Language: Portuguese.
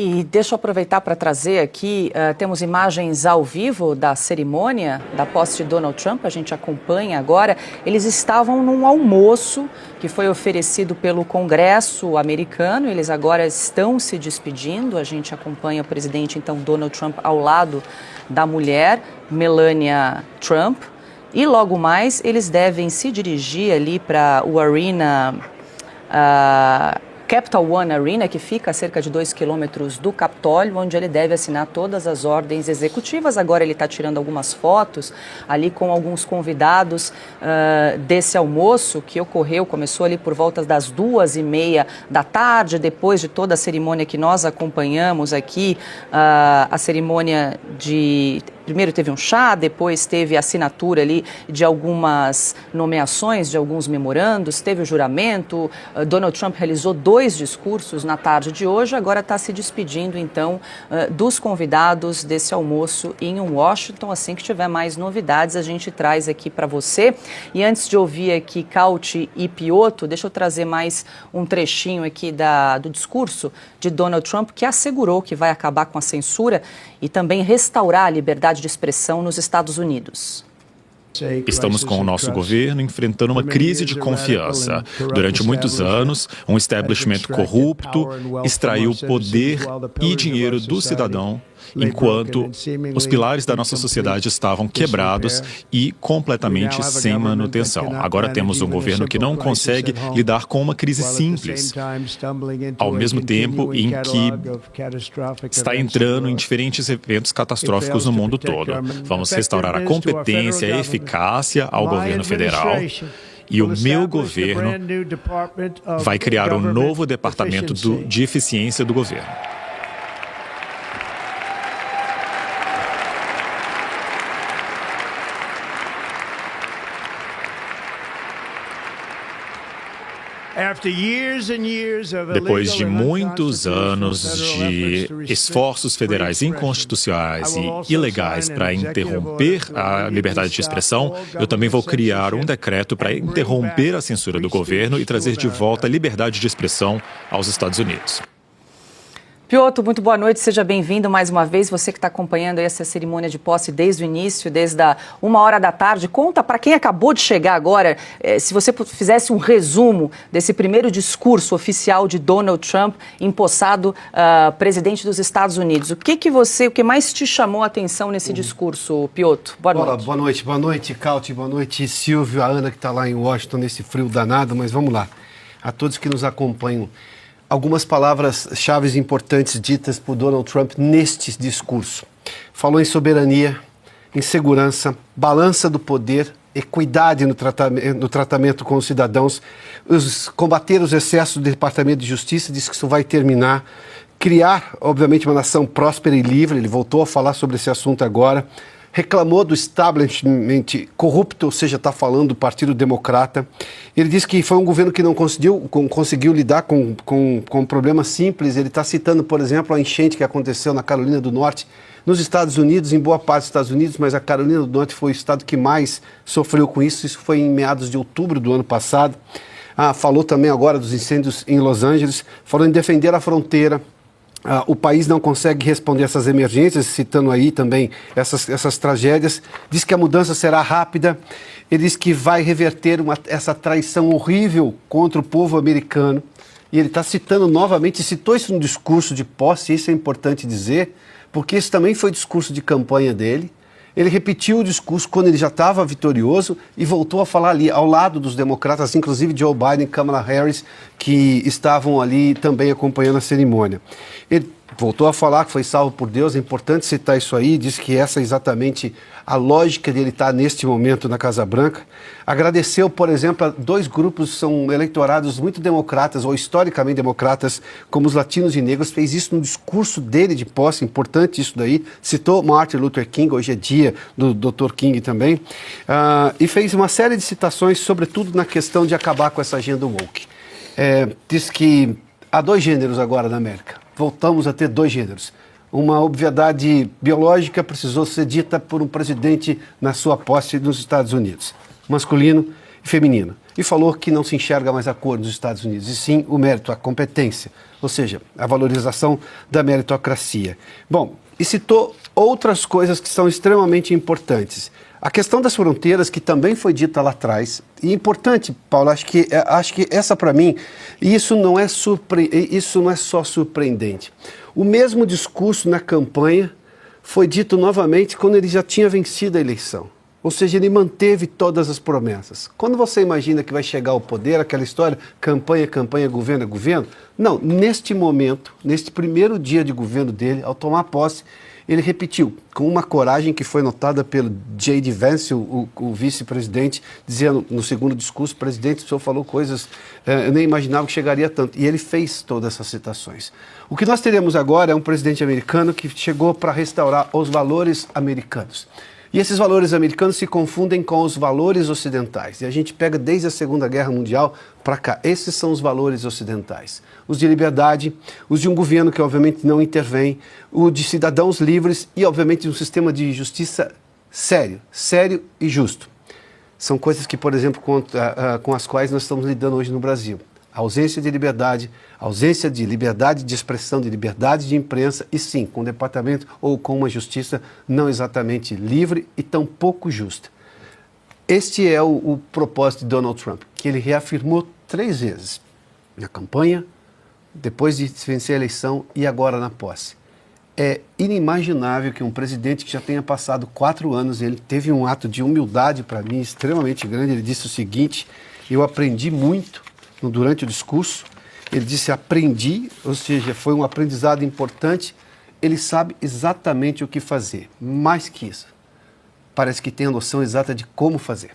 E deixa eu aproveitar para trazer aqui, temos imagens ao vivo da cerimônia da posse de Donald Trump, a gente acompanha agora. Eles estavam num almoço que foi oferecido pelo Congresso americano, eles agora estão se despedindo, a gente acompanha o presidente, então, Donald Trump ao lado da mulher, Melania Trump, e logo mais eles devem se dirigir ali para o Arena... Capital One Arena, que fica a cerca de 2 quilômetros do Capitólio, onde ele deve assinar todas as ordens executivas. Agora ele está tirando algumas fotos ali com alguns convidados desse almoço que começou ali por volta das 2h30 da tarde, depois de toda a cerimônia que nós acompanhamos aqui, a cerimônia de... Primeiro teve um chá, depois teve a assinatura ali de algumas nomeações, de alguns memorandos, teve o juramento. Donald Trump realizou 2 discursos na tarde de hoje, agora está se despedindo então dos convidados desse almoço em Washington. Assim que tiver mais novidades, a gente traz aqui para você. E antes de ouvir aqui Cauty e Piotto, deixa eu trazer mais um trechinho aqui do discurso de Donald Trump, que assegurou que vai acabar com a censura e também restaurar a liberdade de expressão nos Estados Unidos. Estamos com o nosso governo enfrentando uma crise de confiança. Durante muitos anos, um establishment corrupto extraiu poder e dinheiro do cidadão, enquanto os pilares da nossa sociedade estavam quebrados e completamente sem manutenção. Agora temos um governo que não consegue lidar com uma crise simples, ao mesmo tempo em que está entrando em diferentes eventos catastróficos no mundo todo. Vamos restaurar a competência e a eficácia ao governo federal. E o meu governo vai criar um novo departamento de eficiência do governo. Depois de muitos anos de esforços federais inconstitucionais e ilegais para interromper a liberdade de expressão, eu também vou criar um decreto para interromper a censura do governo e trazer de volta a liberdade de expressão aos Estados Unidos. Piotto, muito boa noite, seja bem-vindo mais uma vez, você que está acompanhando essa cerimônia de posse desde o início, desde a 1h da tarde. Conta para quem acabou de chegar agora, se você fizesse um resumo desse primeiro discurso oficial de Donald Trump, empossado presidente dos Estados Unidos. O que mais te chamou a atenção nesse discurso, Piotto? Boa noite. Boa noite, Cauty, boa noite, Silvio, a Ana que está lá em Washington nesse frio danado, mas vamos lá. A todos que nos acompanham. Algumas palavras-chave importantes ditas por Donald Trump neste discurso. Falou em soberania, em segurança, balança do poder, equidade no tratamento com os cidadãos, combater os excessos do Departamento de Justiça, disse que isso vai terminar, criar, obviamente, uma nação próspera e livre, ele voltou a falar sobre esse assunto agora, reclamou do establishment corrupto, ou seja, está falando do Partido Democrata. Ele disse que foi um governo que não conseguiu lidar com problemas simples. Ele está citando, por exemplo, a enchente que aconteceu na Carolina do Norte, nos Estados Unidos, em boa parte dos Estados Unidos, mas a Carolina do Norte foi o estado que mais sofreu com isso. Isso foi em meados de outubro do ano passado. Falou também agora dos incêndios em Los Angeles, falou em defender a fronteira. O país não consegue responder essas emergências, citando aí também essas tragédias. Diz que a mudança será rápida. Ele diz que vai reverter essa traição horrível contra o povo americano. E ele está citando novamente, citou isso no discurso de posse, isso é importante dizer, porque esse também foi discurso de campanha dele. Ele repetiu o discurso quando ele já estava vitorioso e voltou a falar ali ao lado dos democratas, inclusive Joe Biden e Kamala Harris, que estavam ali também acompanhando a cerimônia. Ele voltou a falar que foi salvo por Deus, é importante citar isso aí, disse que essa é exatamente a lógica dele estar neste momento na Casa Branca. Agradeceu, por exemplo, a 2 grupos que são eleitorados muito democratas, ou historicamente democratas, como os latinos e negros, fez isso no discurso dele de posse, importante isso daí, citou Martin Luther King, hoje é dia do Dr. King também, e fez uma série de citações, sobretudo na questão de acabar com essa agenda woke. Diz que há 2 gêneros agora na América. Voltamos a ter 2 gêneros. Uma obviedade biológica precisou ser dita por um presidente na sua posse nos Estados Unidos. Masculino feminina. E falou que não se enxerga mais a cor nos Estados Unidos, e sim o mérito, a competência, ou seja, a valorização da meritocracia. Bom, e citou outras coisas que são extremamente importantes. A questão das fronteiras, que também foi dita lá atrás, e importante, Paulo, acho que essa para mim, isso não é só surpreendente. O mesmo discurso na campanha foi dito novamente quando ele já tinha vencido a eleição. Ou seja, ele manteve todas as promessas. Quando você imagina que vai chegar ao poder, aquela história, campanha, campanha, governo é governo, não, neste momento, neste primeiro dia de governo dele, ao tomar posse, ele repetiu, com uma coragem que foi notada pelo J.D. Vance, o vice-presidente, dizendo no segundo discurso, presidente, o senhor falou coisas, eu nem imaginava que chegaria tanto. E ele fez todas essas citações. O que nós teremos agora é um presidente americano que chegou para restaurar os valores americanos. E esses valores americanos se confundem com os valores ocidentais. E a gente pega desde a Segunda Guerra Mundial para cá. Esses são os valores ocidentais. Os de liberdade, os de um governo que obviamente não intervém, o de cidadãos livres e obviamente um sistema de justiça sério e justo. São coisas que, por exemplo, com as quais nós estamos lidando hoje no Brasil. A ausência de liberdade, a ausência de liberdade de expressão, de liberdade de imprensa e sim, com um departamento ou com uma justiça não exatamente livre e tampouco justa. Este é o propósito de Donald Trump, que ele reafirmou 3 vezes, na campanha, depois de vencer a eleição e agora na posse. É inimaginável que um presidente que já tenha passado 4 anos, ele teve um ato de humildade para mim extremamente grande, ele disse o seguinte, eu aprendi muito durante o discurso, ele disse aprendi, ou seja, foi um aprendizado importante, ele sabe exatamente o que fazer, mais que isso, parece que tem a noção exata de como fazer.